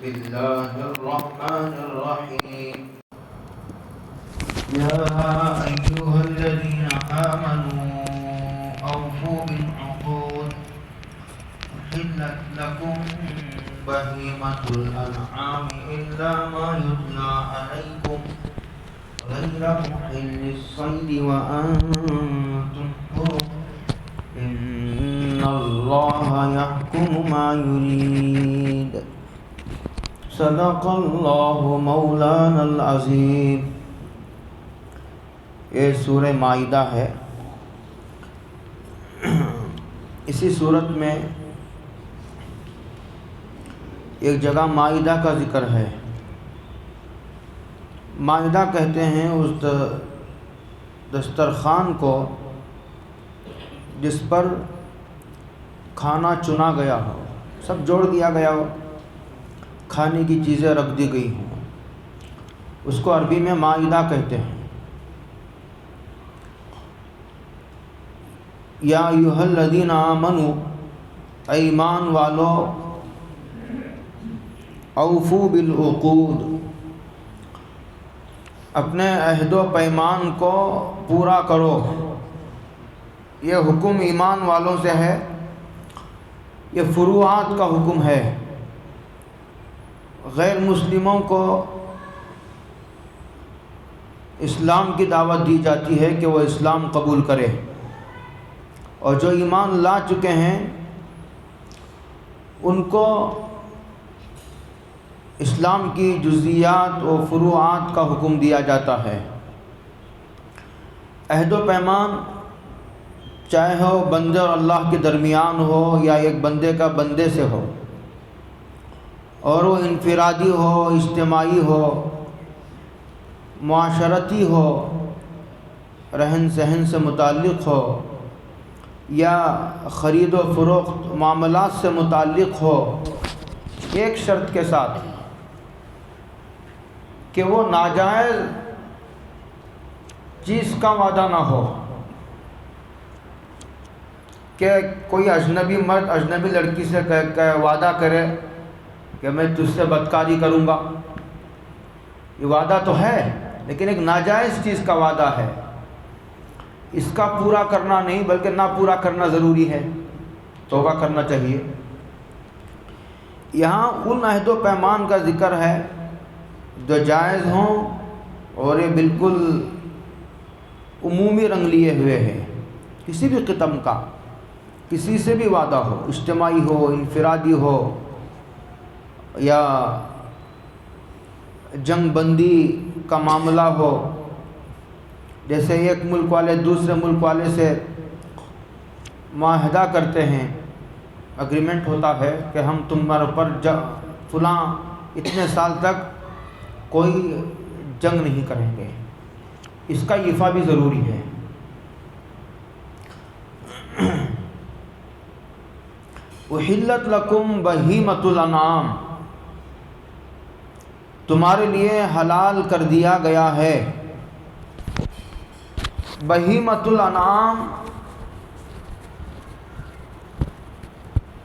بسم الله الرحمن الرحيم يا أيها الذين آمنوا أوفوا بالعقود أحلت لكم بهيمة الأنعام إلا ما يتلى عليكم غير محل الصيد وأنتم حرم إن الله يحكم ما يريد صدق اللہ مولانا العظیم۔ یہ سورہ مائدہ ہے۔ اسی صورت میں ایک جگہ مائدہ کا ذکر ہے۔ مائدہ کہتے ہیں اس دسترخوان کو جس پر کھانا چنا گیا ہو، سب جوڑ دیا گیا ہو، کھانے کی چیزیں رکھ دی گئی ہوں، اس کو عربی میں مائدہ کہتے ہیں۔ یا ایھا الذین آمنوا، اے ایمان والو، اوفوا بالعقود، اپنے عہد و پیمان کو پورا کرو۔ یہ حکم ایمان والوں سے ہے، یہ فروعات کا حکم ہے۔ غیر مسلموں کو اسلام کی دعوت دی جاتی ہے کہ وہ اسلام قبول کرے، اور جو ایمان لا چکے ہیں ان کو اسلام کی جزیات و فروعات کا حکم دیا جاتا ہے۔ عہد و پیمان چاہے ہو بندے اور اللہ کے درمیان ہو یا ایک بندے کا بندے سے ہو، اور وہ انفرادی ہو، اجتماعی ہو، معاشرتی ہو، رہن سہن سے متعلق ہو، یا خرید و فروخت معاملات سے متعلق ہو، ایک شرط کے ساتھ کہ وہ ناجائز چیز کا وعدہ نہ ہو، کہ کوئی اجنبی مرد اجنبی لڑکی سے وعدہ کرے کہ میں تجھ سے بدکاری کروں گا۔ یہ وعدہ تو ہے لیکن ایک ناجائز چیز کا وعدہ ہے، اس کا پورا کرنا نہیں بلکہ نہ پورا کرنا ضروری ہے، توبہ کرنا چاہیے۔ یہاں ان عہد و پیمان کا ذکر ہے جو جائز ہوں، اور یہ بالکل عمومی رنگ لیے ہوئے ہیں، کسی بھی قسم کا، کسی سے بھی وعدہ ہو، اجتماعی ہو، انفرادی ہو، یا جنگ بندی کا معاملہ ہو، جیسے ایک ملک والے دوسرے ملک والے سے معاہدہ کرتے ہیں، اگریمنٹ ہوتا ہے کہ ہم تمہارے پر فلاں اتنے سال تک کوئی جنگ نہیں کریں گے، اس کا ایفا بھی ضروری ہے۔ احلت لکم بہیمۃ الانعام، تمہارے لیے حلال کر دیا گیا ہے۔ بہیمۃ الانعام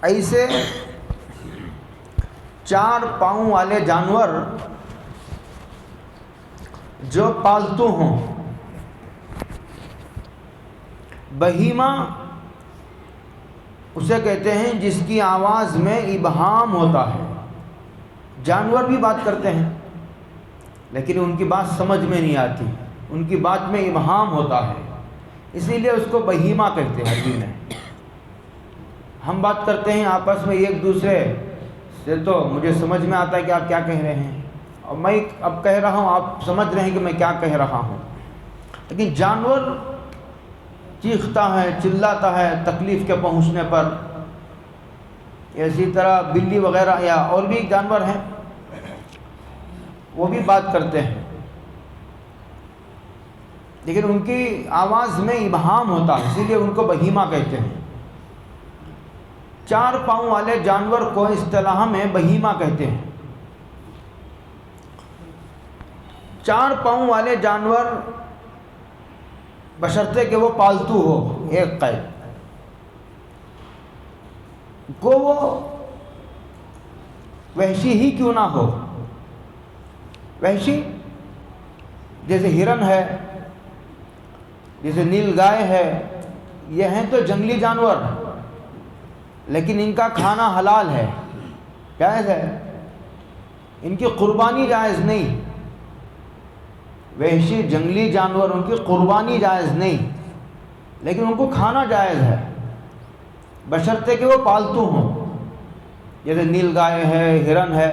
ایسے چار پاؤں والے جانور جو پالتو ہوں۔ بہیمہ اسے کہتے ہیں جس کی آواز میں ابہام ہوتا ہے۔ جانور بھی بات کرتے ہیں لیکن ان کی بات سمجھ میں نہیں آتی، ان کی بات میں ابہام ہوتا ہے، اسی لیے اس کو بہیمہ کہتے ہیں عربی میں۔ ہم بات کرتے ہیں آپس میں ایک دوسرے سے تو مجھے سمجھ میں آتا ہے کہ آپ کیا کہہ رہے ہیں، اور میں اب کہہ رہا ہوں، آپ سمجھ رہے ہیں کہ میں کیا کہہ رہا ہوں، لیکن جانور چیختا ہے، چلاتا ہے تکلیف کے پہنچنے پر۔ اسی طرح بلی وغیرہ یا اور بھی جانور ہیں، وہ بھی بات کرتے ہیں لیکن ان کی آواز میں ابہام ہوتا ہے، اسی لیے ان کو بہیمہ کہتے ہیں۔ چار پاؤں والے جانور کو اصطلاح میں بہیمہ کہتے ہیں۔ چار پاؤں والے جانور بشرطے کہ وہ پالتو ہو، ایک قید، کو وہ وحشی ہی کیوں نہ ہو. وحشی جیسے ہرن ہے، جیسے نیل گائے ہے، یہ ہیں تو جنگلی جانور، لیکن ان کا کھانا حلال ہے، جائز ہے، ان کی قربانی جائز نہیں. وحشی جنگلی جانور، ان کی قربانی جائز نہیں، لیکن ان کو کھانا جائز ہے، بشرطے کہ وہ پالتو ہوں. جیسے نیل گائے ہے، ہرن ہے،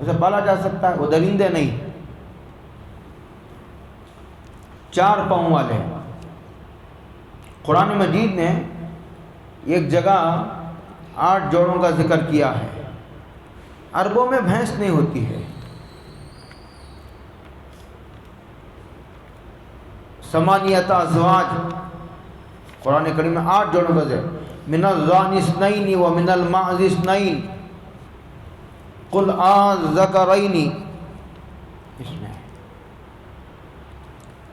اسے پالا جا سکتا ہے، وہ درندے نہیں. 4 پاؤں والے. قرآن مجید نے ایک جگہ 8 جوڑوں کا ذکر کیا ہے. عربوں میں بھینس نہیں ہوتی ہے. ثمانیۃ ازواج، قرآن کریم میں 8 جوڑوں کا ذکر. من الضأن اثنین ومن المعز اثنین قل الذکرین،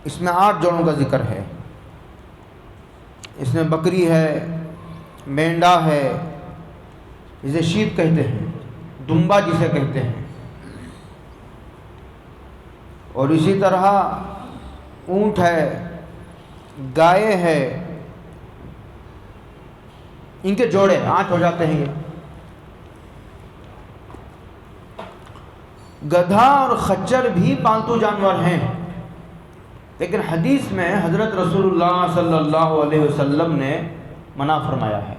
اس میں 8 جوڑوں کا ذکر ہے. اس میں بکری ہے، مینڈا ہے، جسے شیپ کہتے ہیں، دمبا جسے کہتے ہیں، اور اسی طرح اونٹ ہے، گائے ہے. ان کے جوڑے 8 ہو جاتے ہیں. یہ گدھا اور خچر بھی پالتو جانور ہیں، لیکن حدیث میں حضرت رسول اللہ صلی اللہ علیہ وسلم نے منع فرمایا ہے.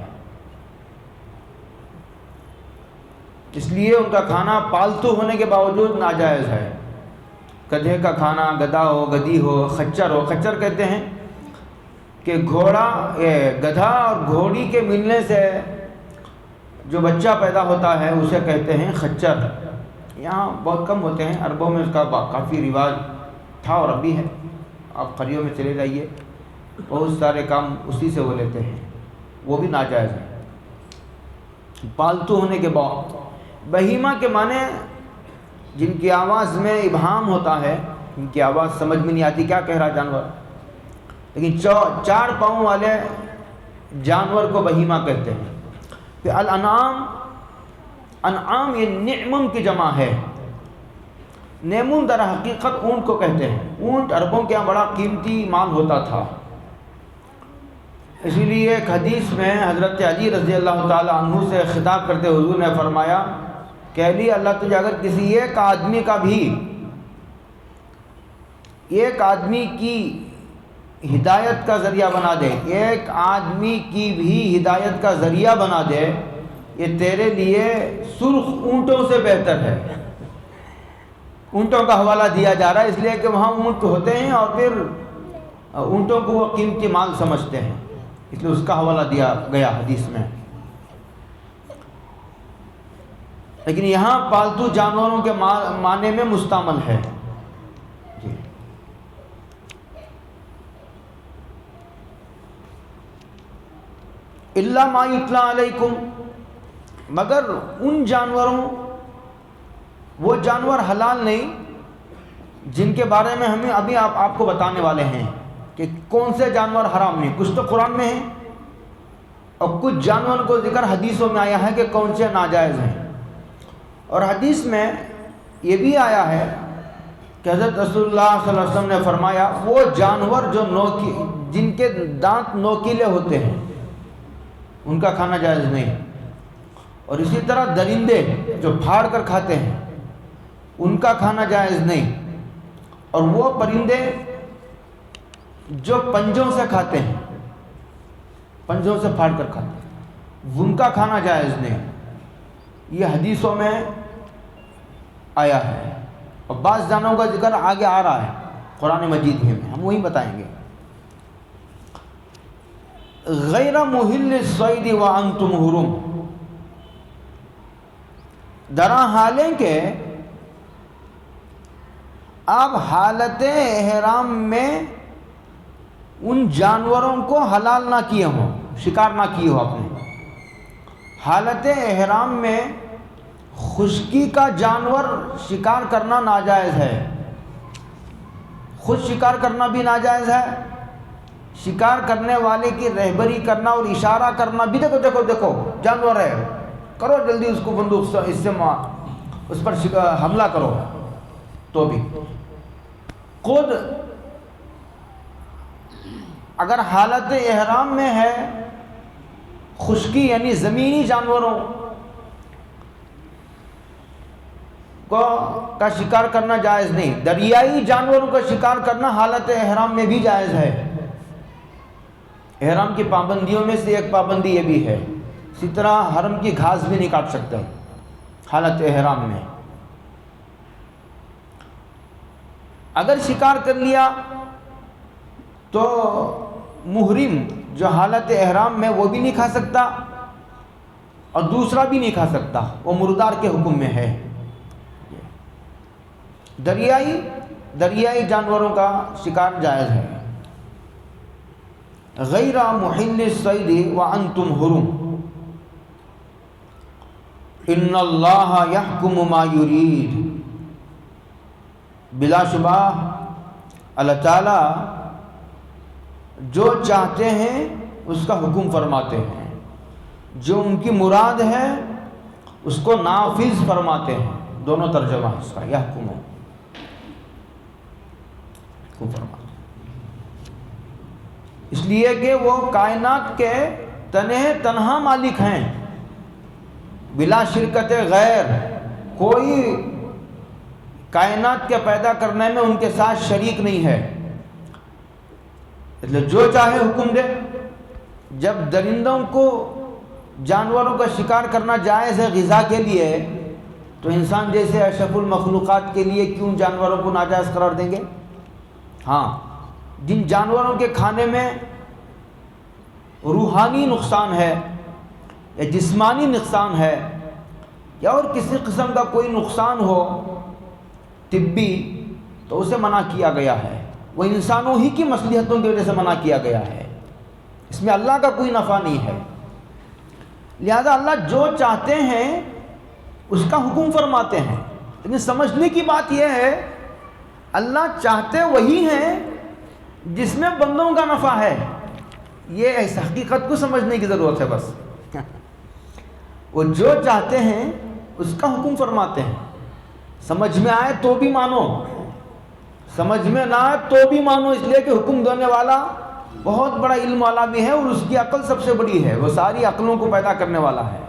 اس لیے ان کا کھانا پالتو ہونے کے باوجود ناجائز ہے. گدھے کا کھانا، گدھا ہو، گدھی ہو، خچر ہو. خچر کہتے ہیں کہ گدھا اور گھوڑی کے ملنے سے جو بچہ پیدا ہوتا ہے اسے کہتے ہیں خچر. یہاں بہت کم ہوتے ہیں، عربوں میں اس کا کافی رواج تھا اور اب بھی ہے. آپ قریوں میں چلے جائیے، بہت سارے کام اسی سے وہ لیتے ہیں، وہ بھی ناجائز ہے. پالتو ہونے کے بعد بہیمہ کے معنی جن کی آواز میں ابہام ہوتا ہے، ان کی آواز سمجھ میں نہیں آتی کیا کہہ رہا جانور، لیکن 4 پاؤں والے جانور کو بہیمہ کہتے ہیں. پھر الانعام، انعام یہ نعمم کی جمع ہے. نیمون در حقیقت اونٹ کو کہتے ہیں. اونٹ عربوں کے یہاں بڑا قیمتی مال ہوتا تھا. اسی لیے ایک حدیث میں حضرت علی رضی اللہ تعالی عنہ سے خطاب کرتے حضور نے فرمایا کہ علی، اللہ تجھے اگر کسی ایک آدمی کا بھی، ایک آدمی کی ہدایت کا ذریعہ بنا دے، ایک آدمی کی بھی ہدایت کا ذریعہ بنا دے، یہ تیرے لیے سرخ اونٹوں سے بہتر ہے. اونٹوں کا حوالہ دیا جا رہا ہے اس لیے کہ وہاں اونٹ ہوتے ہیں اور پھر اونٹوں کو وہ قیمتی مال سمجھتے ہیں، اس لیے اس کا حوالہ دیا گیا حدیث میں. لیکن یہاں پالتو جانوروں کے معنی میں مستعمل ہے. جی الا ما یتلی علیکم، مگر ان جانوروں، وہ جانور حلال نہیں جن کے بارے میں ہمیں ابھی آپ کو بتانے والے ہیں کہ کون سے جانور حرام نہیں. کچھ تو قرآن میں ہیں اور کچھ جانوروں کو ذکر حدیثوں میں آیا ہے کہ کون سے ناجائز ہیں. اور حدیث میں یہ بھی آیا ہے کہ حضرت رسول اللہ صلی اللہ علیہ وسلم نے فرمایا وہ جانور جو جن کے دانت نوکیلے ہوتے ہیں ان کا کھانا جائز نہیں. اور اسی طرح درندے جو پھاڑ کر کھاتے ہیں ان کا کھانا جائز نہیں. اور وہ پرندے جو پنجوں سے کھاتے ہیں، پنجوں سے پھاڑ کر کھاتے ہیں، ان کا کھانا جائز نہیں. یہ حدیثوں میں آیا ہے اور بعض جانوروں کا ذکر آگے آ رہا ہے قرآن مجید میں، ہم وہی بتائیں گے. غیر محل الصید وانتم حرم، درا حالیں کہ آپ حالت احرام میں ان جانوروں کو حلال نہ کیے ہوں، شکار نہ کیے ہو. آپ نے حالت احرام میں خشکی کا جانور شکار کرنا ناجائز ہے. خود شکار کرنا بھی ناجائز ہے، شکار کرنے والے کی رہبری کرنا اور اشارہ کرنا بھی. دیکھو دیکھو دیکھو جانور ہے، کرو جلدی اس کو بندوق سے اس سے مار. اس پر حملہ کرو تو بھی. خود اگر حالت احرام میں ہے خشکی یعنی زمینی جانوروں کا شکار کرنا جائز نہیں، دریائی جانوروں کا شکار کرنا حالت احرام میں بھی جائز ہے. احرام کی پابندیوں میں سے ایک پابندی یہ بھی ہے. اسی طرح حرم کی گھاس بھی نہیں کاٹ سکتے حالت احرام میں. اگر شکار کر لیا تو محرم جو حالت احرام میں وہ بھی نہیں کھا سکتا اور دوسرا بھی نہیں کھا سکتا، وہ مردار کے حکم میں ہے. دریائی جانوروں کا شکار جائز ہے. غیر محل الصید وانتم حرم ان اللہ یحکم ما یرید. بلا شبہ اللہ تعالی جو چاہتے ہیں اس کا حکم فرماتے ہیں، جو ان کی مراد ہے اس کو نافذ فرماتے ہیں. دونوں ترجمہ اس کا یحکم ہے، حکم فرماتے ہیں. اس لیے کہ وہ کائنات کے تنہا مالک ہیں، بلا شرکت غیر. کوئی کائنات کے پیدا کرنے میں ان کے ساتھ شریک نہیں ہے. اس لیے جو چاہے حکم دے. جب درندوں کو جانوروں کا شکار کرنا جائز ہے غذا کے لیے، تو انسان جیسے اشرف المخلوقات کے لیے کیوں جانوروں کو ناجائز قرار دیں گے؟ ہاں، جن جانوروں کے کھانے میں روحانی نقصان ہے یا جسمانی نقصان ہے یا اور کسی قسم کا کوئی نقصان ہو طبی، تو اسے منع کیا گیا ہے. وہ انسانوں ہی کی مصلحتوں کی وجہ سے منع کیا گیا ہے، اس میں اللہ کا کوئی نفع نہیں ہے. لہذا اللہ جو چاہتے ہیں اس کا حکم فرماتے ہیں. لیکن سمجھنے کی بات یہ ہے اللہ چاہتے وہی ہیں جس میں بندوں کا نفع ہے. یہ اس حقیقت کو سمجھنے کی ضرورت ہے. بس وہ جو چاہتے ہیں اس کا حکم فرماتے ہیں. سمجھ میں آئے تو بھی مانو، سمجھ میں نہ آئے تو بھی مانو، اس لیے کہ حکم دینے والا بہت بڑا علم والا بھی ہے اور اس کی عقل سب سے بڑی ہے. وہ ساری عقلوں کو پیدا کرنے والا ہے.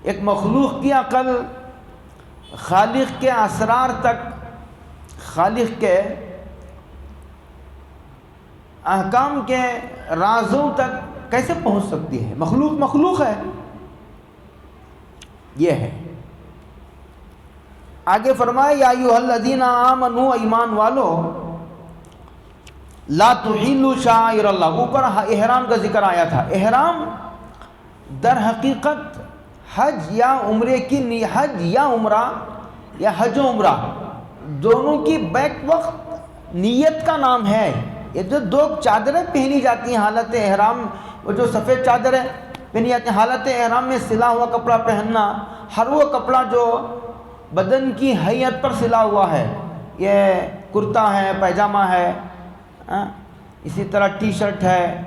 ایک مخلوق کی عقل خالق کے اسرار تک، خالق کے احکام کے رازوں تک کیسے پہنچ سکتی ہے؟ مخلوق ہے. یہ ہے. آگے فرمائے یا ایھا الذین آمنوا، ایمان والو، لا تحلوا شعائر اللہ. اوپر احرام کا ذکر آیا تھا. احرام در حقیقت حج یا عمرے کی حج یا عمرہ یا حج و عمرہ دونوں کی بیک وقت نیت کا نام ہے. یہ جو دو چادریں پہنی جاتی ہیں حالت احرام، وہ جو سفید چادریں پہنی جاتی ہیں حالت احرام میں، سلا ہوا کپڑا پہننا، ہر وہ کپڑا جو بدن کی حیت پر سلا ہوا ہے، یہ کرتا ہے، پیجامہ ہے، اسی طرح ٹی شرٹ ہے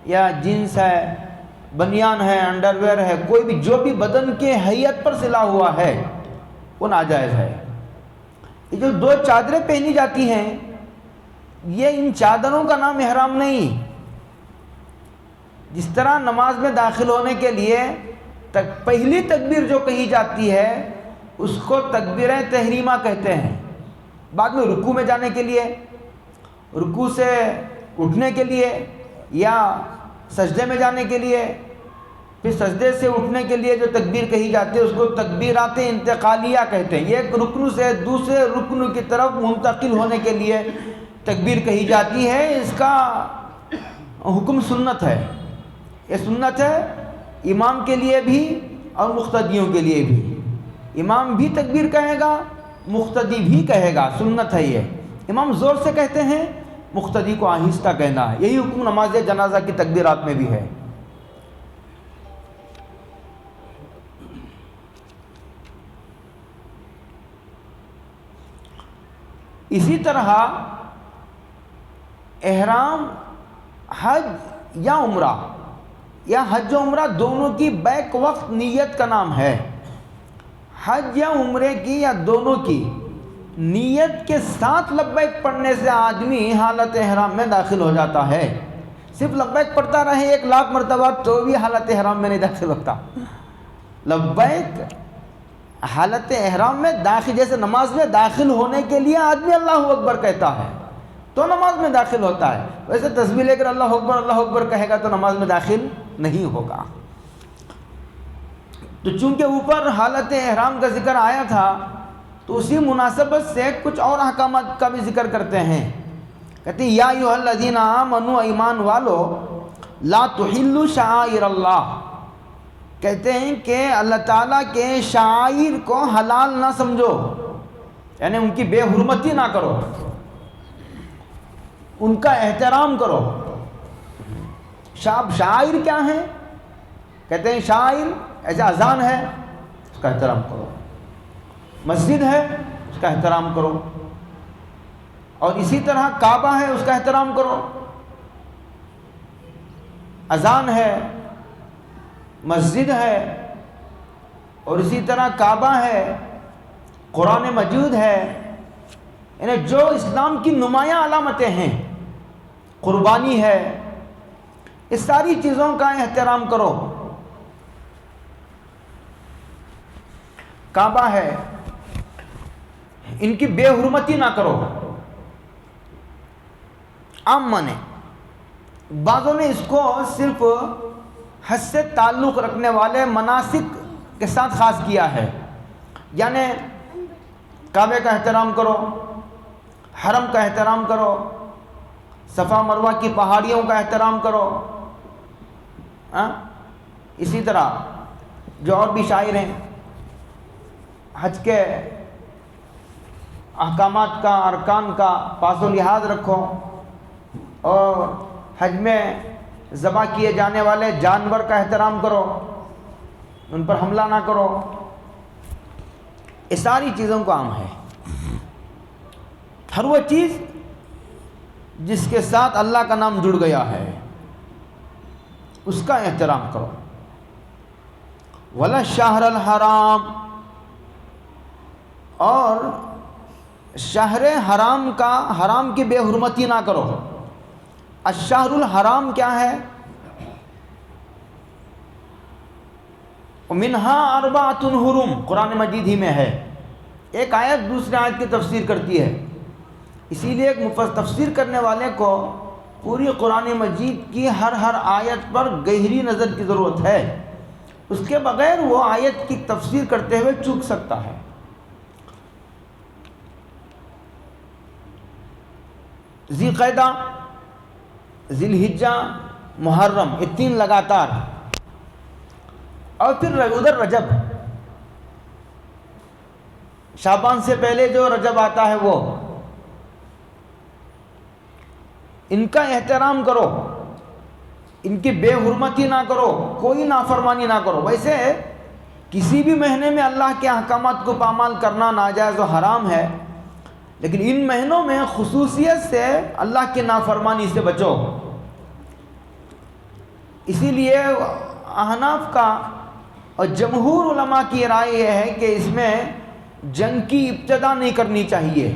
یا جینس ہے، بنیان ہے، انڈر ویئر ہے، کوئی بھی جو بھی بدن کے حیت پر سلا ہوا ہے وہ ناجائز ہے. یہ جو دو چادریں پہنی جاتی ہیں، یہ ان چادروں کا نام احرام نہیں. جس طرح نماز میں داخل ہونے کے لیے پہلی تکبیر جو کہی جاتی ہے اس کو تکبیر تحریمہ کہتے ہیں. بعد میں رکوع میں جانے کے لیے، رکوع سے اٹھنے کے لیے یا سجدے میں جانے کے لیے، پھر سجدے سے اٹھنے کے لیے جو تکبیر کہی جاتی ہے اس کو تکبیرات انتقالیہ کہتے ہیں. یہ ایک رکن سے دوسرے رکن کی طرف منتقل ہونے کے لیے تکبیر کہی جاتی ہے. اس کا حکم سنت ہے. یہ سنت ہے امام کے لیے بھی اور مقتدیوں کے لیے بھی. امام بھی تکبیر کہے گا، مقتدی بھی کہے گا، سنت ہے یہ. امام زور سے کہتے ہیں، مقتدی کو آہستہ کہنا ہے. یہی حکم نماز جنازہ کی تکبیرات میں بھی ہے. اسی طرح احرام حج یا عمرہ یا حج و عمرہ دونوں کی بیک وقت نیت کا نام ہے. حج یا عمرے کی یا دونوں کی نیت کے ساتھ لبیک پڑھنے سے آدمی حالت احرام میں داخل ہو جاتا ہے. صرف لبیک پڑھتا رہے 1,00,000 مرتبہ تو بھی حالت احرام میں نہیں داخل ہوتا. لبیک حالت احرام میں داخل، جیسے نماز میں داخل ہونے کے لیے آدمی اللہ اکبر کہتا ہے تو نماز میں داخل ہوتا ہے، ویسے تسبیح لے کر اللہ اکبر کہے گا تو نماز میں داخل نہیں ہوگا. تو چونکہ اوپر حالت احرام کا ذکر آیا تھا تو اسی مناسبت سے کچھ اور احکامات کا بھی ذکر کرتے ہیں. کہتے ہیں یا ایھا الذین آمنوا، ایمان والو، لا تحلوا شعائر اللہ، کہتے ہیں کہ اللہ تعالیٰ کے شعائر کو حلال نہ سمجھو، یعنی ان کی بے حرمتی نہ کرو، ان کا احترام کرو. شعائر کیا ہیں؟ کہتے ہیں شعائر ایسے اذان ہے اس کا احترام کرو، مسجد ہے اس کا احترام کرو، اور اسی طرح کعبہ ہے اس کا احترام کرو. اذان ہے، مسجد ہے، اور اسی طرح کعبہ ہے، قرآن مجید ہے، یعنی جو اسلام کی نمایاں علامتیں ہیں، قربانی ہے، اس ساری چیزوں کا احترام کرو. کعبہ ہے، ان کی بے حرمتی نہ کرو. عام معنی، بعضوں نے اس کو صرف حج سے تعلق رکھنے والے مناسک کے ساتھ خاص کیا ہے، یعنی کعبے کا احترام کرو، حرم کا احترام کرو، صفا مروہ کی پہاڑیوں کا احترام کرو. اسی طرح جو اور بھی شاعر ہیں، حج کے احکامات کا، ارکان کا پاس و لحاظ رکھو، اور حج میں ذبح کیے جانے والے جانور کا احترام کرو، ان پر حملہ نہ کرو. یہ ساری چیزوں کا عام ہے. ہر وہ چیز جس کے ساتھ اللہ کا نام جڑ گیا ہے اس کا احترام کرو. ولا شہر الحرام، اور شہر حرام کا، حرام کی بے حرمتی نہ کرو. الشہر الحرام کیا ہے؟ منہا اربعۃ حرم، قرآن مجید ہی میں ہے. ایک آیت دوسرے آیت کی تفسیر کرتی ہے، اسی لیے ایک تفسیر کرنے والے کو پوری قرآن مجید کی ہر آیت پر گہری نظر کی ضرورت ہے. اس کے بغیر وہ آیت کی تفسیر کرتے ہوئے چوک سکتا ہے. ذی قعدہ، ذی الحجہ، محرم، یہ 3 لگاتار، اور پھر ادھر رجب، شعبان سے پہلے جو رجب آتا ہے وہ، ان کا احترام کرو، ان کی بے حرمتی نہ کرو، کوئی نافرمانی نہ کرو. ویسے کسی بھی مہینے میں اللہ کے احکامات کو پامال کرنا ناجائز و حرام ہے، لیکن ان مہینوں میں خصوصیت سے اللہ کی نافرمانی سے بچو. اسی لیے احناف کا اور جمہور علماء کی رائے یہ ہے کہ اس میں جنگ کی ابتدا نہیں کرنی چاہیے.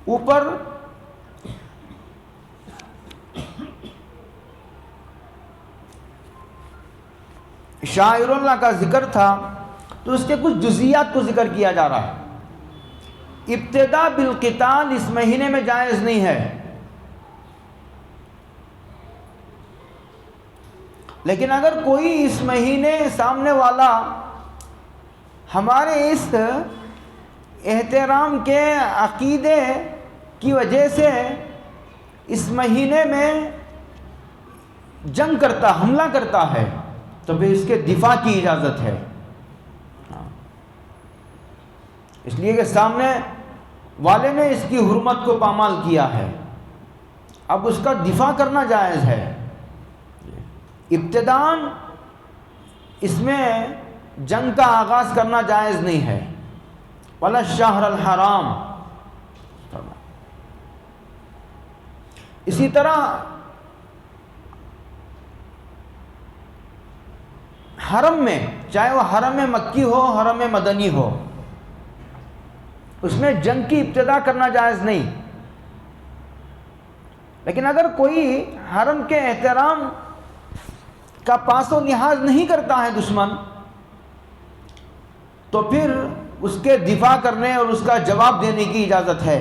اوپر شاعر اللہ کا ذکر تھا تو اس کے کچھ جزئیات کو ذکر کیا جا رہا ہے. ابتدا بالقتال اس مہینے میں جائز نہیں ہے، لیکن اگر کوئی اس مہینے سامنے والا ہمارے اس احترام کے عقیدے کی وجہ سے اس مہینے میں جنگ کرتا، حملہ کرتا ہے، تو پھر اس کے دفاع کی اجازت ہے. اس لیے کہ سامنے والے نے اس کی حرمت کو پامال کیا ہے، اب اس کا دفاع کرنا جائز ہے. ابتداً اس میں جنگ کا آغاز کرنا جائز نہیں ہے. ولا الشہر الحرام. اسی طرح حرم میں، چاہے وہ حرم مکی ہو حرم مدنی ہو، اس میں جنگ کی ابتدا کرنا جائز نہیں. لیکن اگر کوئی حرم کے احترام کا پاس و لحاظ نہیں کرتا ہے دشمن، تو پھر اس کے دفاع کرنے اور اس کا جواب دینے کی اجازت ہے.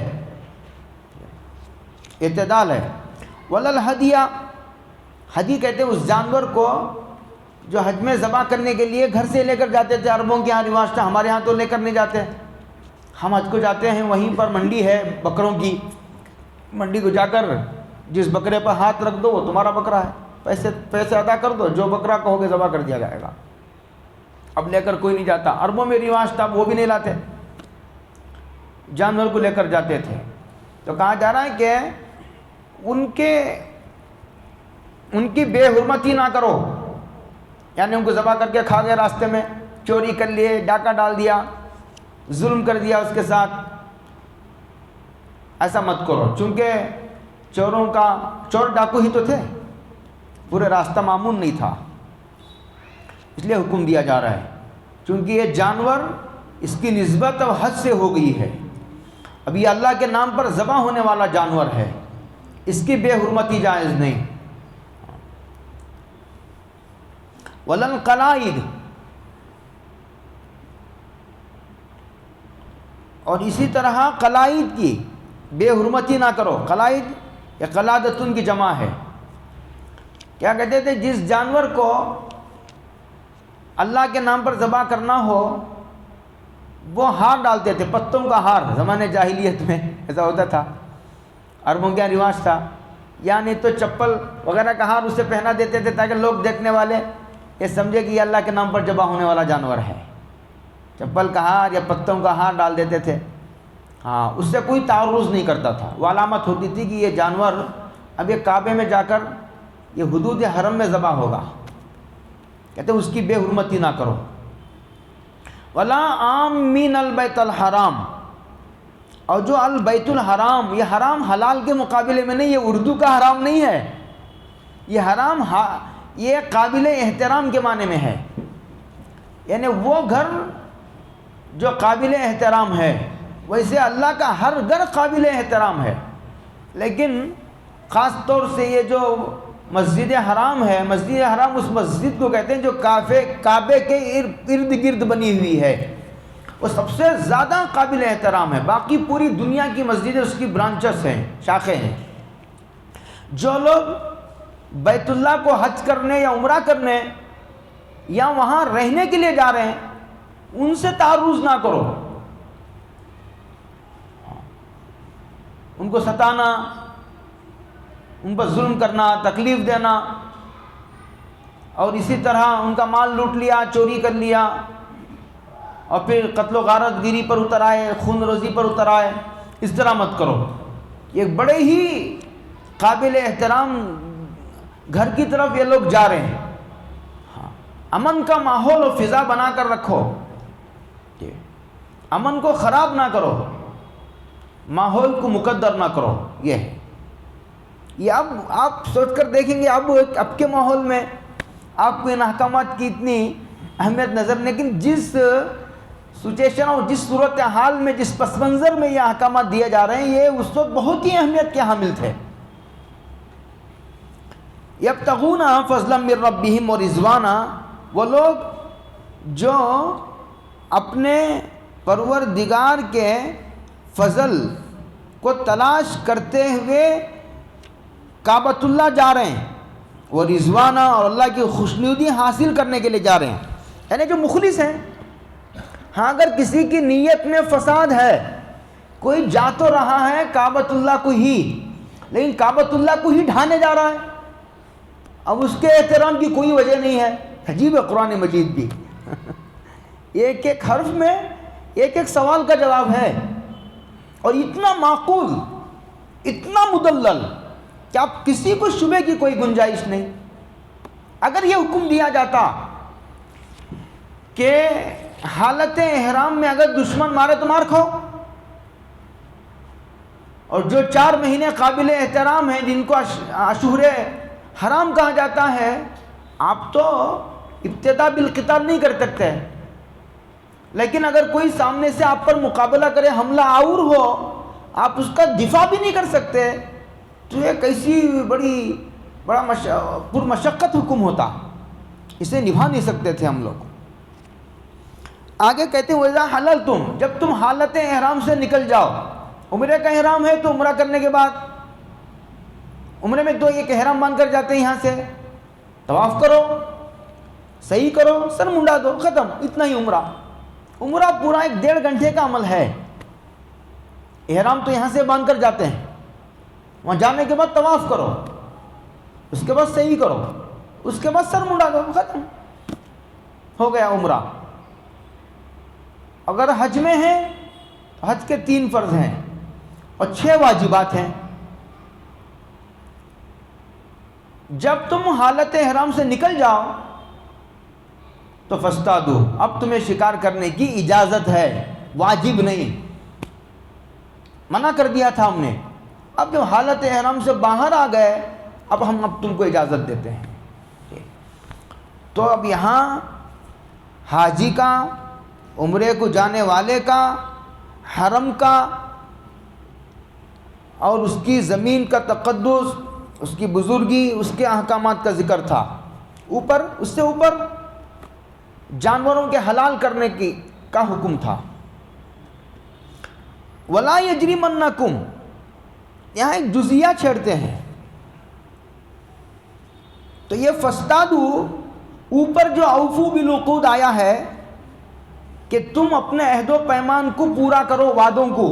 اعتدال ہے. ولل ہدیہ، ہدی کہتے ہیں اس جانور کو جو حج میں ذبح کرنے کے لیے گھر سے لے کر جاتے تھے. عربوں کے یہاں رواج تھا، ہمارے ہاں تو لے کر نہیں جاتے. ہم حج کو جاتے ہیں، وہیں پر منڈی ہے بکروں کی، منڈی کو جا کر جس بکرے پر ہاتھ رکھ دو وہ تمہارا بکرا ہے، پیسے ادا کر دو، جو بکرا کہو گے ذبح کر دیا جائے گا. اب لے کر کوئی نہیں جاتا. عربوں میں رواج تھا، وہ بھی نہیں لاتے، جانور کو لے کر جاتے تھے. تو کہا جا رہا ہے کہ ان کی بے حرمتی نہ کرو، یعنی ان کو ذبح کر کے کھا گئے، راستے میں چوری کر لیے، ڈاکہ ڈال دیا، ظلم کر دیا اس کے ساتھ، ایسا مت کرو. چونکہ چور ڈاکو ہی تو تھے، پورے راستہ معمون نہیں تھا، اس لیے حکم دیا جا رہا ہے. چونکہ یہ جانور اس کی نسبت اب حد سے ہو گئی ہے، اب یہ اللہ کے نام پر ذبح ہونے والا جانور ہے، اس کی بے حرمتی جائز نہیں. ولن قلائد، اور اسی طرح قلائد کی بے حرمتی نہ کرو. قلائد یا قلادتن کی جمع ہے. کیا کہتے تھے؟ جس جانور کو اللہ کے نام پر ذبح کرنا ہو وہ ہار ڈالتے تھے، پتوں کا ہار. زمانے جاہلیت میں ایسا ہوتا تھا، عربوں کا رواج تھا. یا نہیں تو چپل وغیرہ کا ہار اسے پہنا دیتے تھے تاکہ لوگ دیکھنے والے یہ سمجھے کہ یہ اللہ کے نام پر ذبح ہونے والا جانور ہے. چپل کا ہار یا پتوں کا ہار ڈال دیتے تھے. ہاں، اس سے کوئی تعرض نہیں کرتا تھا. وہ علامت ہوتی تھی کہ یہ جانور اب یہ کعبے میں جا کر یہ حدود حرم میں ذبح ہوگا. کہتے ہیں اس کی بے حرمتی نہ کرو. ولا آمین البیت الحرام، اور جو البیت الحرام، یہ حرام حلال کے مقابلے میں نہیں، یہ اردو کا حرام نہیں ہے. یہ حرام یہ قابل احترام کے معنی میں ہے، یعنی وہ گھر جو قابل احترام ہے. ویسے اللہ کا ہر گھر قابل احترام ہے، لیکن خاص طور سے یہ جو مسجد حرام ہے، مسجد حرام اس مسجد کو کہتے ہیں جو کعبے کے ارد گرد بنی ہوئی ہے، وہ سب سے زیادہ قابل احترام ہے. باقی پوری دنیا کی مسجدیں اس کی برانچز ہیں، شاخیں ہیں. جو لوگ بیت اللہ کو حج کرنے یا عمرہ کرنے یا وہاں رہنے کے لیے جا رہے ہیں، ان سے تعرض نہ کرو. ان کو ستانا، ان پر ظلم کرنا، تکلیف دینا، اور اسی طرح ان کا مال لوٹ لیا، چوری کر لیا، اور پھر قتل و غارت گیری پر اتر آئے، خون روزی پر اتر آئے، اس طرح مت کرو. یہ بڑے ہی قابل احترام گھر کی طرف یہ لوگ جا رہے ہیں. امن کا ماحول و فضا بنا کر رکھو، امن کو خراب نہ کرو، ماحول کو مقدر نہ کرو. یہ ہے. یہ اب آپ سوچ کر دیکھیں گے، اب کے ماحول میں آپ کو ان احکامات کی اتنی اہمیت نظر، لیکن جس سچویشن اور جس صورتحال میں، جس پس منظر میں یہ احکامات دیے جا رہے ہیں، یہ اس وقت بہت ہی اہمیت کے حامل تھے. یبتغون فضلا من ربہم ورضوانا، وہ لوگ جو اپنے پروردگار کے فضل کو تلاش کرتے ہوئے کعبۃ اللہ جا رہے ہیں، وہ رضوانہ، اور اللہ کی خوشنودی حاصل کرنے کے لیے جا رہے ہیں، یعنی جو مخلص ہیں. ہاں، اگر کسی کی نیت میں فساد ہے، کوئی جا تو رہا ہے کعبۃ اللہ کو ہی، لیکن کعبۃ اللہ کو ہی ڈھانے جا رہا ہے، اب اس کے احترام کی کوئی وجہ نہیں ہے. عجیب ہے قرآن مجید بھی ایک ایک حرف میں ایک ایک سوال کا جواب ہے، اور اتنا معقول، اتنا مدلل کہ آپ کسی کو شبہ کی کوئی گنجائش نہیں. اگر یہ حکم دیا جاتا کہ حالت احرام میں اگر دشمن مارے تو مار کھاؤ، اور جو 4 مہینے قابل احترام ہیں جن کو اشہر حرام کہا جاتا ہے، آپ تو ابتدا بالقتال نہیں کر سکتے، لیکن اگر کوئی سامنے سے آپ پر مقابلہ کرے، حملہ آور ہو، آپ اس کا دفاع بھی نہیں کر سکتے، تو یہ کیسی بڑا پرمشقت حکم ہوتا، اسے نبھا نہیں سکتے تھے ہم لوگ۔ آگے کہتے ہیں وَإِذَا حَلَلْتُمْ، جب تم حالت احرام سے نکل جاؤ، عمرے کا احرام ہے تو عمرہ کرنے کے بعد عمرے میں تو ایک احرام باندھ کر جاتے ہیں، یہاں سے طواف کرو، صحیح کرو، سر منڈا دو، ختم، اتنا ہی عمرہ پورا 1.5 گھنٹے کا عمل ہے۔ احرام تو یہاں سے باندھ کر جاتے ہیں، وہاں جانے کے بعد طواف کرو، اس کے بعد صحیح کرو، اس کے بعد سر منڈا دو، ختم ہو گیا عمرہ۔ اگر حج میں ہیں تو حج کے 3 فرض ہیں اور 6 واجبات ہیں۔ جب تم حالت احرام سے نکل جاؤ تو فاصطادوا، اب تمہیں شکار کرنے کی اجازت ہے، واجب نہیں، منع کر دیا تھا ہم نے، اب جب حالت احرام سے باہر آ گئے اب ہم تم کو اجازت دیتے ہیں۔ تو اب یہاں حاجی کا، عمرے کو جانے والے کا، حرم کا اور اس کی زمین کا تقدس، اس کی بزرگی، اس کے احکامات کا ذکر تھا۔ اس سے اوپر جانوروں کے حلال کرنے کا حکم تھا۔ وَلَا يَجْرِمَنَّكُمْ، یہاں ایک جزیہ چھیڑتے ہیں، تو یہ فاصطادوا اوپر جو اوفوا بالعقود آیا ہے کہ تم اپنے عہد و پیمان کو پورا کرو، وعدوں کو،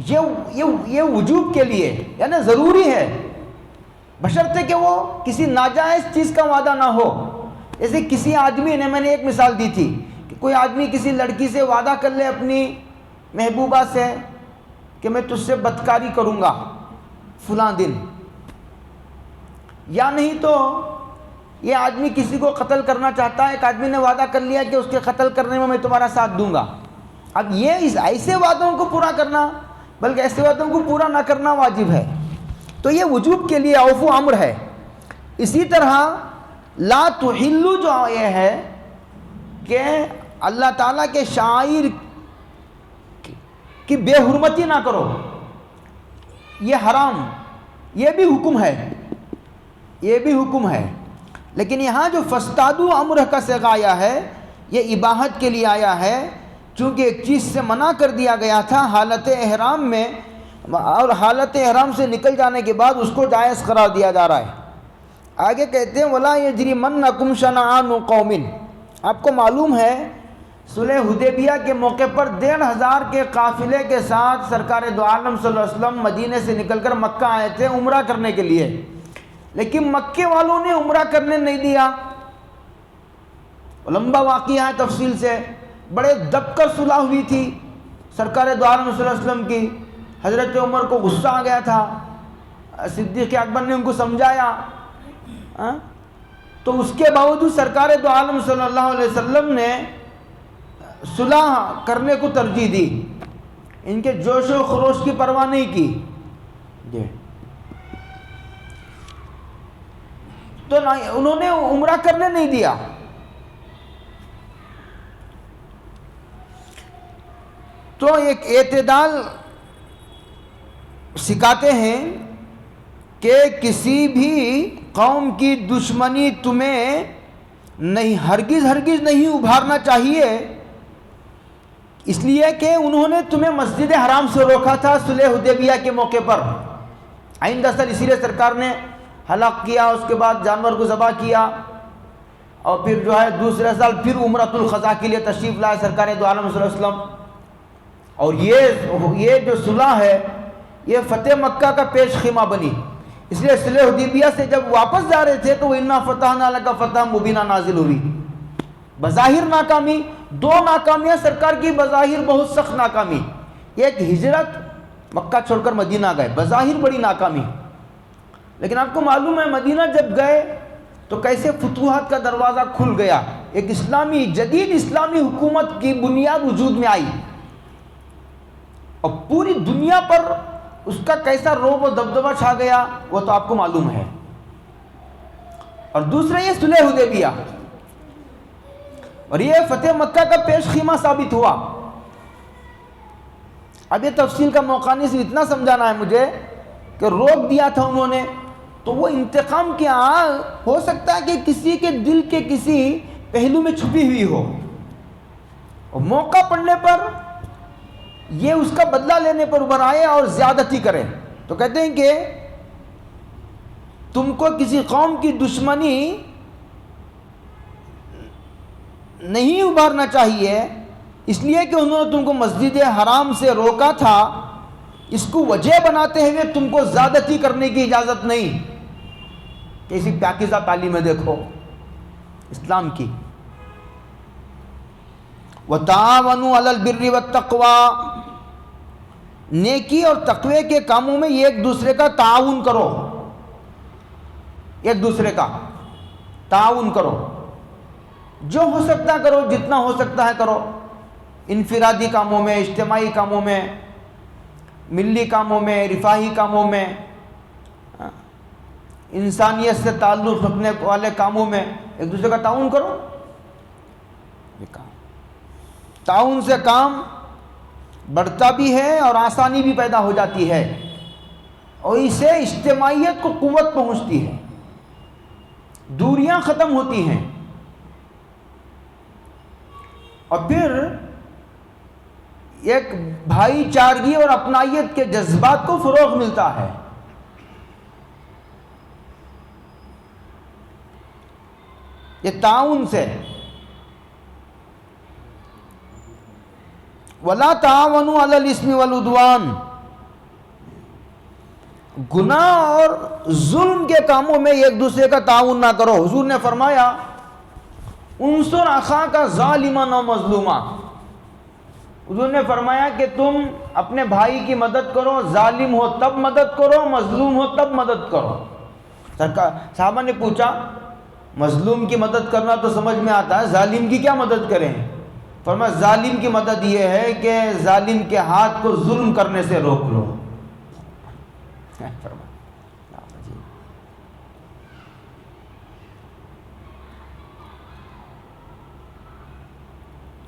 یہ وجوب کے لیے، یعنی ضروری ہے، بشرطے کہ وہ کسی ناجائز چیز کا وعدہ نہ ہو۔ جیسے کسی آدمی نے، میں نے ایک مثال دی تھی کہ کوئی آدمی کسی لڑکی سے وعدہ کر لے اپنی محبوبہ سے کہ میں تجھ سے بدکاری کروں گا فلاں دن، یا نہیں تو یہ آدمی کسی کو قتل کرنا چاہتا ہے، ایک آدمی نے وعدہ کر لیا کہ اس کے قتل کرنے میں تمہارا ساتھ دوں گا۔ اب یہ ایسے وعدوں کو پورا کرنا، بلکہ ایسے وعدوں کو پورا نہ کرنا واجب ہے، تو یہ وجوب کے لیے اوفو امر ہے۔ اسی طرح لا تحلوا جو یہ ہے کہ اللہ تعالیٰ کے شعائر کی بے حرمتی نہ کرو، یہ حرام، یہ بھی حکم ہے، لیکن یہاں جو فاصطادوا امر کا صیغہ آیا ہے یہ اباحت کے لیے آیا ہے، چونکہ ایک چیز سے منع کر دیا گیا تھا حالت احرام میں، اور حالت احرام سے نکل جانے کے بعد اس کو جائز قرار دیا جا رہا ہے۔ آگے کہتے ہیں وَلَا يَجْرِمَنَّكُمْ شَنَآنُ قَوْمٍ، آپ کو معلوم ہے صلح حدیبیہ کے موقع پر 1,500 کے قافلے کے ساتھ سرکار دو عالم صلی اللہ علیہ وسلم مدینے سے نکل کر مکہ آئے تھے عمرہ کرنے کے لیے، لیکن مکے والوں نے عمرہ کرنے نہیں دیا۔ لمبا واقعہ ہے تفصیل سے، بڑے دب کر صلح ہوئی تھی سرکار دو عالم صلی اللہ علیہ وسلم کی۔ حضرت عمر کو غصہ آ گیا تھا، صدیق اکبر نے ان کو سمجھایا، تو اس کے باوجود سرکار دو عالم صلی اللہ علیہ وسلم نے صلح کرنے کو ترجیح دی، ان کے جوش و خروش کی پرواہ نہیں کی، تو انہوں نے عمرہ کرنے نہیں دیا۔ تو ایک اعتدال سکھاتے ہیں کہ کسی بھی قوم کی دشمنی تمہیں نہیں، ہرگز نہیں ابھارنا چاہیے، اس لیے کہ انہوں نے تمہیں مسجد حرام سے روکا تھا صلح حدیبیہ کے موقع پر۔ آئندہ سال اسی لیے سرکار نے ہلاک کیا، اس کے بعد جانور کو ذبح کیا، اور پھر جو ہے دوسرے سال پھر عمرۃ الخضا کے لیے تشریف لائے سرکار دو عالم صلی اللہ علیہ وسلم۔ اور یہ جو صلح ہے یہ فتح مکہ کا پیش خیمہ بنی، اس لیے صلح حدیبیہ سے جب واپس جا رہے تھے تو اِنَّا فَتَحْنَا لَكَ فَتْحًا مُبِينًا نازل ہوئی۔ بظاہر ناکامی، 2 ناکامیاں سرکار کی، بظاہر بہت سخت ناکامی، ایک ہجرت، مکہ چھوڑ کر مدینہ گئے، بظاہر بڑی ناکامی، لیکن آپ کو معلوم ہے مدینہ جب گئے تو کیسے فتوحات کا دروازہ کھل گیا، ایک جدید اسلامی حکومت کی بنیاد وجود میں آئی، اور پوری دنیا پر اس کا کیسا رعب و دبدبہ چھا گیا وہ تو آپ کو معلوم ہے۔ اور دوسرا یہ صلح حدیبیہ، اور یہ فتح مکہ کا پیش خیمہ ثابت ہوا. اب یہ تفصیل کا موقع نہیں، صرف اتنا سمجھانا ہے مجھے کہ روک دیا تھا انہوں نے، تو وہ انتقام کی آگ ہو سکتا ہے کہ کسی کے دل کے کسی پہلو میں چھپی ہوئی ہو، اور موقع پڑنے پر یہ اس کا بدلہ لینے پر ابھر آئے اور زیادتی کرے. تو کہتے ہیں کہ تم کو کسی قوم کی دشمنی نہیں ابھارنا چاہیے، اس لیے کہ انہوں نے تم کو مسجد حرام سے روکا تھا، اس کو وجہ بناتے ہوئے تم کو زیادتی کرنے کی اجازت نہیں. کیسی پاکیزہ تعلیم ہے دیکھو اسلام کی. وَتَعَاوَنُوا عَلَى الْبِرِّ وَالتَّقْوَى، نیکی اور تقوی کے کاموں میں ایک دوسرے کا تعاون کرو، ایک دوسرے کا تعاون کرو، جو ہو سکتا ہے کرو، جتنا ہو سکتا ہے کرو، انفرادی کاموں میں، اجتماعی کاموں میں، ملی کاموں میں، رفاہی کاموں میں، انسانیت سے تعلق رکھنے والے کاموں میں ایک دوسرے کا تعاون کرو. تعاون سے کام بڑھتا بھی ہے اور آسانی بھی پیدا ہو جاتی ہے، اور اس سے اجتماعیت کو قوت پہنچتی ہے، دوریاں ختم ہوتی ہیں، اور پھر ایک بھائی چارگی اور اپنائیت کے جذبات کو فروغ ملتا ہے. یہ تعاون سے. وَلَا تَعَاوَنُوا عَلَى الْإِثْمِ وَالْعُدْوَانِ، گناہ اور ظلم کے کاموں میں ایک دوسرے کا تعاون نہ کرو. حضور نے فرمایا انصر اخاک ظالما و مظلوما. حضور نے فرمایا کہ تم اپنے بھائی کی مدد کرو، ظالم ہو تب مدد کرو، مظلوم ہو تب مدد کرو. صحابہ نے پوچھا مظلوم کی مدد کرنا تو سمجھ میں آتا ہے، ظالم کی کیا مدد کریں؟ فرمایا ظالم کی مدد یہ ہے کہ ظالم کے ہاتھ کو ظلم کرنے سے روک لو.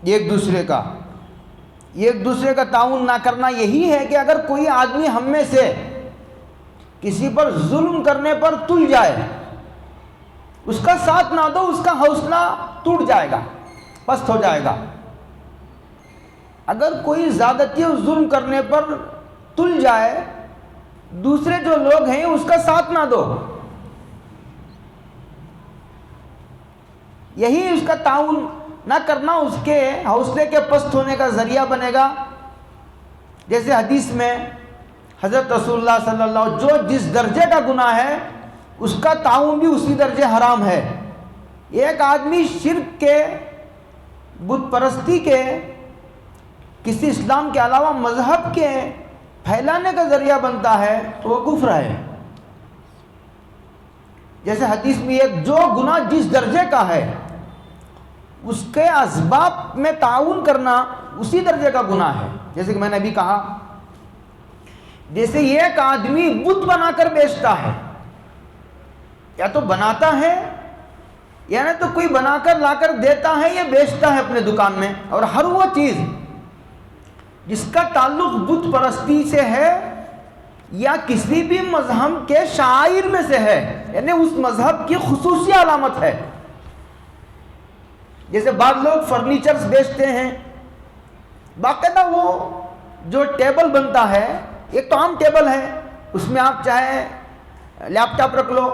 ایک دوسرے کا تعاون نہ کرنا یہی ہے کہ اگر کوئی آدمی ہم میں سے کسی پر ظلم کرنے پر تل جائے، اس کا ساتھ نہ دو، اس کا حوصلہ ٹوٹ جائے گا، پست ہو جائے گا. اگر کوئی زیادتی اور ظلم کرنے پر تل جائے، دوسرے جو لوگ ہیں اس کا ساتھ نہ دو، یہی اس کا تعاون نہ کرنا اس کے حوصلے کے پست ہونے کا ذریعہ بنے گا. جیسے حدیث میں حضرت رسول اللہ صلی اللہ علیہ وسلم جو جس درجے کا گناہ ہے اس کا تعاون بھی اسی درجے حرام ہے. ایک آدمی شرک کے، بت پرستی کے، کسی اسلام کے علاوہ مذہب کے پھیلانے کا ذریعہ بنتا ہے تو وہ کفر ہے. جیسے حدیث میں ایک جو گناہ جس درجے کا ہے اس کے اسباب میں تعاون کرنا اسی درجے کا گناہ ہے. جیسے کہ میں نے ابھی کہا، جیسے ایک آدمی بت بنا کر بیچتا ہے، یا تو بناتا ہے یا تو کوئی بنا کر لا کر دیتا ہے یا بیچتا ہے اپنے دکان میں، اور ہر وہ چیز جس کا تعلق بت پرستی سے ہے یا کسی بھی مذہب کے شعائر میں سے ہے، یعنی اس مذہب کی خصوصی علامت ہے. جیسے بعض لوگ فرنیچرز بیچتے ہیں، باقاعدہ وہ جو ٹیبل بنتا ہے، ایک تو عام ٹیبل ہے، اس میں آپ چاہے لیپ ٹاپ رکھ لو،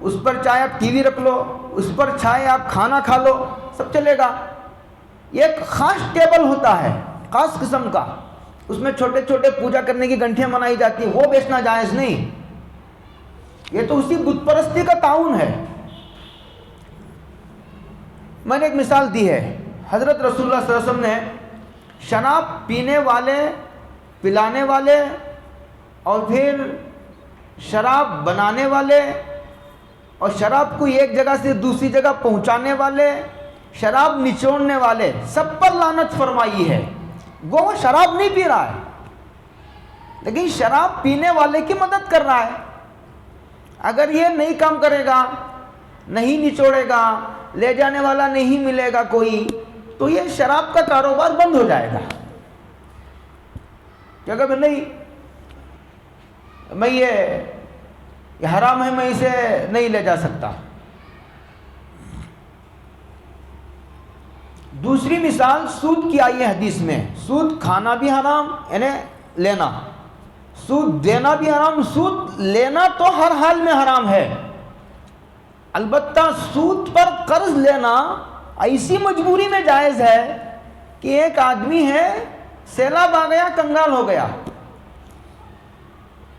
اس پر چاہے آپ ٹی وی رکھ لو، اس پر چاہے آپ کھانا کھا لو، سب چلے گا. ایک خاص ٹیبل ہوتا ہے خاص قسم کا، اس میں چھوٹے چھوٹے پوجا کرنے کی گھنٹیاں بنائی جاتی ہیں، وہ بیچنا جائز نہیں. یہ تو اسی بت پرستی کا تعاون ہے. میں نے ایک مثال دی ہے، حضرت رسول اللہ صلی اللہ علیہ وسلم نے شراب پینے والے، پلانے والے، اور پھر شراب بنانے والے، اور شراب کو ایک جگہ سے دوسری جگہ پہنچانے والے، شراب نچوڑنے والے، سب پر لعنت فرمائی ہے. وہ شراب نہیں پی رہا ہے لیکن شراب پینے والے کی مدد کر رہا ہے. اگر یہ نہیں کام کرے گا، نہیں نچوڑے گا، لے جانے والا نہیں ملے گا کوئی، تو یہ شراب کا کاروبار بند ہو جائے گا. کیا کہ نہیں میں یہ حرام ہے، میں اسے نہیں لے جا سکتا. دوسری مثال سود کی آئی ہے حدیث میں. سود کھانا بھی حرام یعنی لینا، سود دینا بھی حرام. سود لینا تو ہر حال میں حرام ہے، البتہ سود پر قرض لینا ایسی مجبوری میں جائز ہے کہ ایک آدمی ہے سیلاب آ گیا، کنگال ہو گیا،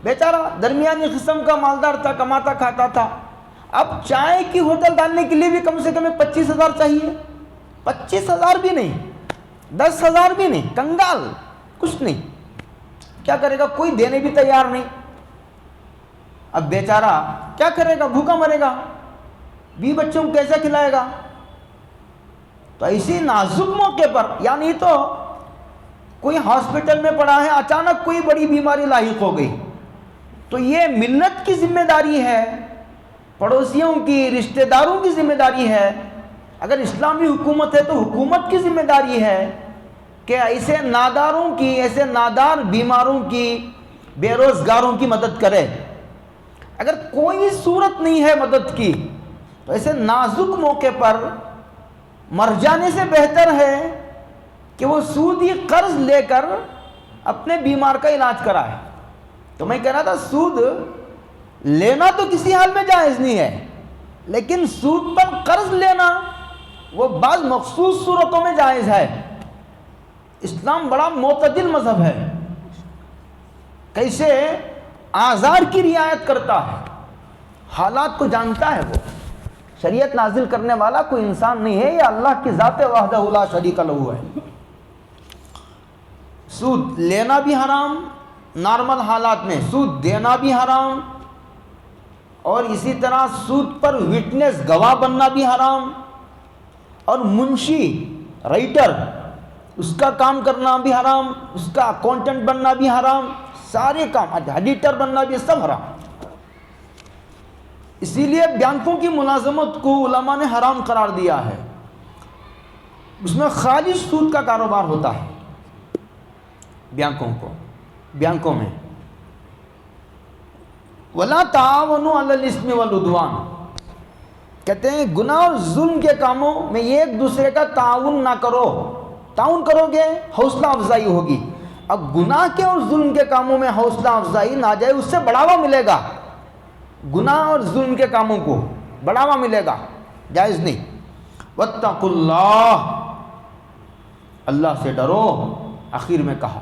بیچارہ درمیانی قسم کا مالدار تھا، کماتا کھاتا تھا. اب چائے کی ہوٹل ڈالنے کے لیے بھی کم سے کم 25,000 چاہیے. 25,000 بھی نہیں، 10,000 بھی نہیں، کنگال، کچھ نہیں. کیا کرے گا؟ کوئی دینے بھی تیار نہیں. اب بیچارہ کیا کرے گا؟ بھوکا مرے گا، 20 بچوں کو کیسے کھلائے گا؟ تو اسی نازک موقع پر، یعنی تو کوئی ہاسپٹل میں پڑا ہے، اچانک کوئی بڑی بیماری لاحق ہو گئی، تو یہ ملت کی ذمہ داری ہے، پڑوسیوں کی، رشتہ داروں کی ذمہ داری ہے. اگر اسلامی حکومت ہے تو حکومت کی ذمہ داری ہے کہ ایسے ناداروں کی، ایسے نادار بیماروں کی، بے روزگاروں کی مدد کرے. اگر کوئی صورت نہیں ہے مدد کی تو ایسے نازک موقع پر مر جانے سے بہتر ہے کہ وہ سودی قرض لے کر اپنے بیمار کا علاج کرائے. تو میں کہہ رہا تھا سود لینا تو کسی حال میں جائز نہیں ہے، لیکن سود پر قرض لینا وہ بعض مخصوص صورتوں میں جائز ہے. اسلام بڑا معتدل مذہب ہے، کیسے آزار کی رعایت کرتا ہے، حالات کو جانتا ہے. وہ شریعت نازل کرنے والا کوئی انسان نہیں ہے، یہ اللہ کی ذات وحدہ لا شریک لہ ہے. سود لینا بھی حرام، نارمل حالات میں سود دینا بھی حرام، اور اسی طرح سود پر وٹنس گواہ بننا بھی حرام، اور منشی رائٹر اس کا کام کرنا بھی حرام، اس کا اکاؤنٹنٹ بننا بھی حرام، سارے کام، ایڈیٹر بننا بھی، سب حرام. اسی لیے بینکوں کی ملازمت کو علماء نے حرام قرار دیا ہے. اس میں خالص سود کا کاروبار ہوتا ہے. بینکوں میں وَلَا تَعَاوَنُوا عَلَى الْإِثْمِ وَالْعُدْوَانِ، کہتے ہیں گناہ اور ظلم کے کاموں میں ایک دوسرے کا تعاون نہ کرو. تعاون کرو گے حوصلہ افزائی ہوگی. اب گناہ کے اور ظلم کے کاموں میں حوصلہ افزائی نہ جائے، اس سے بڑھاوا ملے گا. گناہ اور ظلم کے کاموں کو بڑھاوا ملے گا، جائز نہیں. وَاتَّقُوا اللَّهَ، اللہ سے ڈرو. آخر میں کہا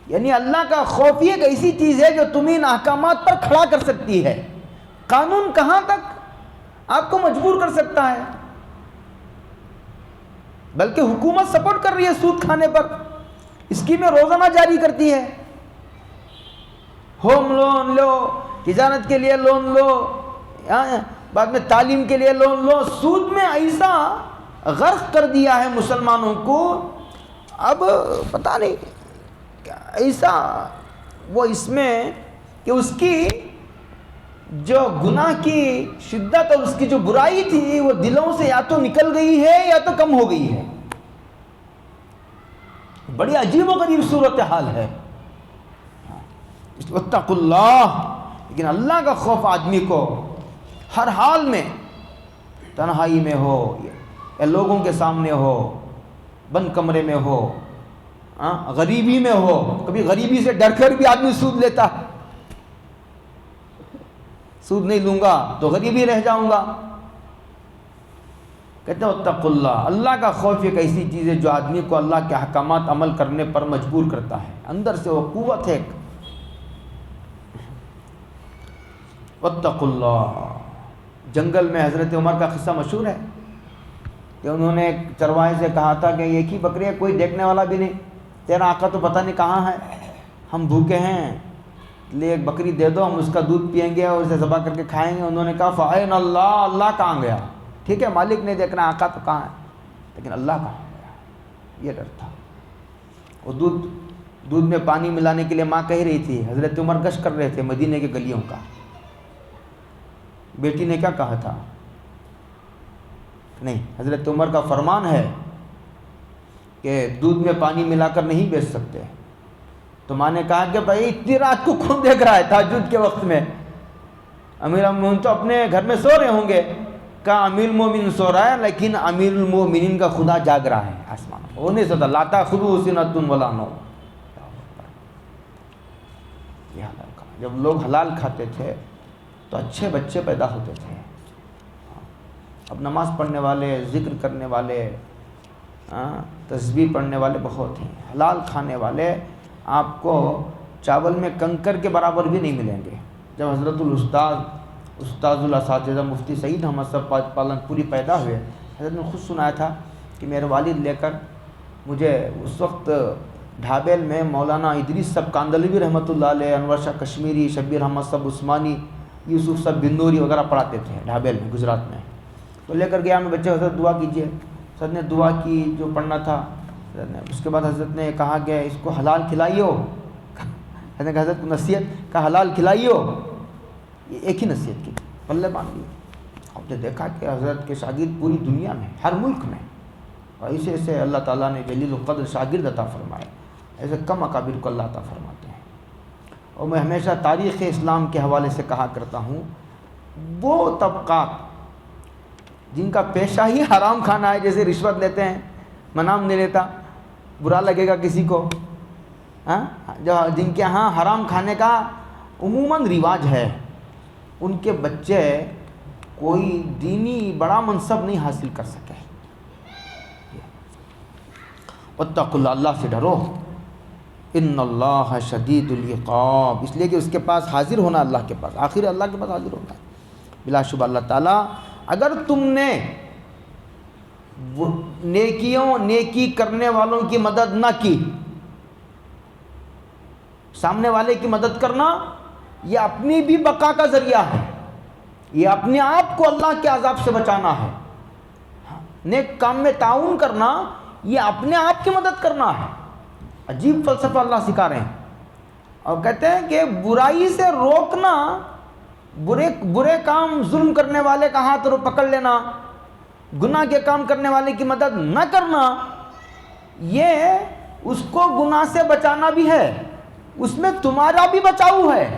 یعنی اللہ کا خوف ایک ایسی چیز ہے جو تمہیں ان احکامات پر کھڑا کر سکتی ہے. قانون کہاں تک آپ کو مجبور کر سکتا ہے، بلکہ حکومت سپورٹ کر رہی ہے سود کھانے پر، اسکیمیں روزانہ جاری کرتی ہے. ہوم لون لو، تجارت کے لیے لون لو، بعد میں تعلیم کے لیے لون لو. سود میں ایسا غرق کر دیا ہے مسلمانوں کو، اب پتہ نہیں ایسا وہ اس میں کہ اس کی جو گناہ کی شدت اور اس کی جو برائی تھی وہ دلوں سے یا تو نکل گئی ہے یا تو کم ہو گئی ہے. بڑی عجیب و غریب صورتحال ہے. واتقوا اللہ، لیکن اللہ کا خوف آدمی کو ہر حال میں، تنہائی میں ہو یا لوگوں کے سامنے ہو، بند کمرے میں ہو، غریبی میں ہو. کبھی غریبی سے ڈر کر بھی آدمی سود لیتا ہے، سود نہیں لوں گا تو غریبی رہ جاؤں گا. کہتے ہیں اتقوا اللہ، اللہ کا خوف ایک ایسی چیز ہے جو آدمی کو اللہ کے احکامات عمل کرنے پر مجبور کرتا ہے. اندر سے وہ قوت ہے. اتقوا اللہ. جنگل میں حضرت عمر کا قصہ مشہور ہے کہ انہوں نے ایک چرواہے سے کہا تھا کہ ایک ہی بکری ہے، کوئی دیکھنے والا بھی نہیں، تیرا آقا تو پتہ نہیں کہاں ہے، ہم بھوکے ہیں، لے ایک بکری دے دو، ہم اس کا دودھ پئیں گے اور اسے ذبح کر کے کھائیں گے. انہوں نے کہا فَأَيْنَ اللہ، اللہ کہاں گیا؟ ٹھیک ہے مالک نہیں دیکھ رہا، آقا تو کہاں ہے، لیکن اللہ کہاں گیا؟ یہ ڈر تھا. وہ دودھ میں پانی ملانے کے لیے ماں کہہ رہی تھی، حضرت عمر گشت کر رہے تھے مدینے کے گلیوں کا. بیٹی نے کیا کہا تھا؟ نہیں، حضرت عمر کا فرمان ہے کہ دودھ میں پانی ملا کر نہیں بیچ سکتے. تو ماں نے کہا کہ بھائی اتنی رات کو کون دیکھ رہا ہے تہجد کے وقت میں؟ امیر المومنین تو اپنے گھر میں سو رہے ہوں گے. کہا امیر المومنین سو رہا ہے لیکن امیر المومنین کا خدا جاگ رہا ہے آسمان. وہ نہیں سوتا، لا تأخذہ سنۃ ولا نوم. یہ حلال کھانا. جب لوگ حلال کھاتے تھے تو اچھے بچے پیدا ہوتے تھے. اب نماز پڑھنے والے، ذکر کرنے والے، تسبیح پڑھنے والے بہت ہیں. حلال کھانے والے آپ کو چاول میں کنکر کے برابر بھی نہیں ملیں گے. جب حضرت استاذ الاساتذہ مفتی سعید احمد صاحب پالن پوری پیدا ہوئے، حضرت نے خود سنایا تھا کہ میرے والد لے کر مجھے اس وقت ڈھابیل میں مولانا ادریس صاحب کاندلوی رحمۃ اللہ علیہ، انور شاہ کشمیری، شبیر احمد صاحب عثمانی، یوسف صاحب بندوری وغیرہ پڑھاتے تھے ڈھابیل میں گجرات میں. تو لے کر گیا میں، بچے حضرت دعا کیجیے. حضرت نے دعا کی جو پڑھنا تھا. حضرت نے اس کے بعد حضرت نے کہا کہ اس کو حلال کھلائیو. حضرت نے کہا حضرت کو نصیحت کا حلال کھلائیو. یہ ایک ہی نصیحت کی، پلے باندھ لی. آپ نے دیکھا کہ حضرت کے شاگرد پوری دنیا میں، ہر ملک میں، اور ایسے ایسے اللہ تعالیٰ نے جلیل القدر شاگرد عطا فرمائے. ایسے کم اکابر کو اللہ عطا فرماتے ہیں. اور میں ہمیشہ تاریخ اسلام کے حوالے سے کہا کرتا ہوں، وہ طبقات جن کا پیشہ ہی حرام کھانا ہے، جیسے رشوت لیتے ہیں، میں نام نہیں لیتا، برا لگے گا کسی کو، جو جن کے ہاں حرام کھانے کا عموماً رواج ہے، ان کے بچے کوئی دینی بڑا منصب نہیں حاصل کر سکے. واتقوا اللہ، اللہ سے ڈرو. ان اللہ شدید العقاب، اس لیے کہ اس کے پاس حاضر ہونا، اللہ کے پاس آخر اللہ کے پاس حاضر ہونا ہے. بلا شبہ اللہ تعالیٰ اگر تم نے نیکی کرنے والوں کی مدد نہ کی، سامنے والے کی مدد کرنا یہ اپنی بھی بقا کا ذریعہ ہے، یہ اپنے آپ کو اللہ کے عذاب سے بچانا ہے. نیک کام میں تعاون کرنا یہ اپنے آپ کی مدد کرنا ہے. عجیب فلسفہ اللہ سکھا رہے ہیں. اور کہتے ہیں کہ برائی سے روکنا، برے کام، ظلم کرنے والے کا ہاتھ پکڑ لینا، گناہ کے کام کرنے والے کی مدد نہ کرنا، یہ اس کو گناہ سے بچانا بھی ہے، اس میں تمہارا بھی بچاؤ ہے.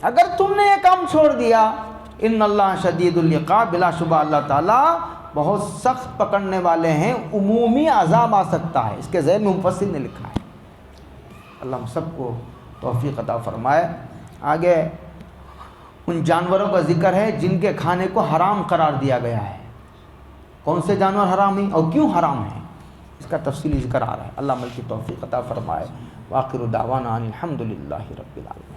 اگر تم نے یہ کام چھوڑ دیا، ان اللہ شدید العقاب، بلا شبہ اللہ تعالیٰ بہت سخت پکڑنے والے ہیں، عمومی عذاب آ سکتا ہے. اس کے ذیل میں مفسر نے لکھا ہے. اللہ ہم سب کو توفیق عطا فرمائے. آگے ان جانوروں کا ذکر ہے جن کے کھانے کو حرام قرار دیا گیا ہے. کون سے جانور حرام ہیں اور کیوں حرام ہیں، اس کا تفصیلی ذکر آ رہا ہے. اللہ عمل کی توفیق عطا فرمائے. وآخر دعوانا ان الحمد للہ رب العالمین.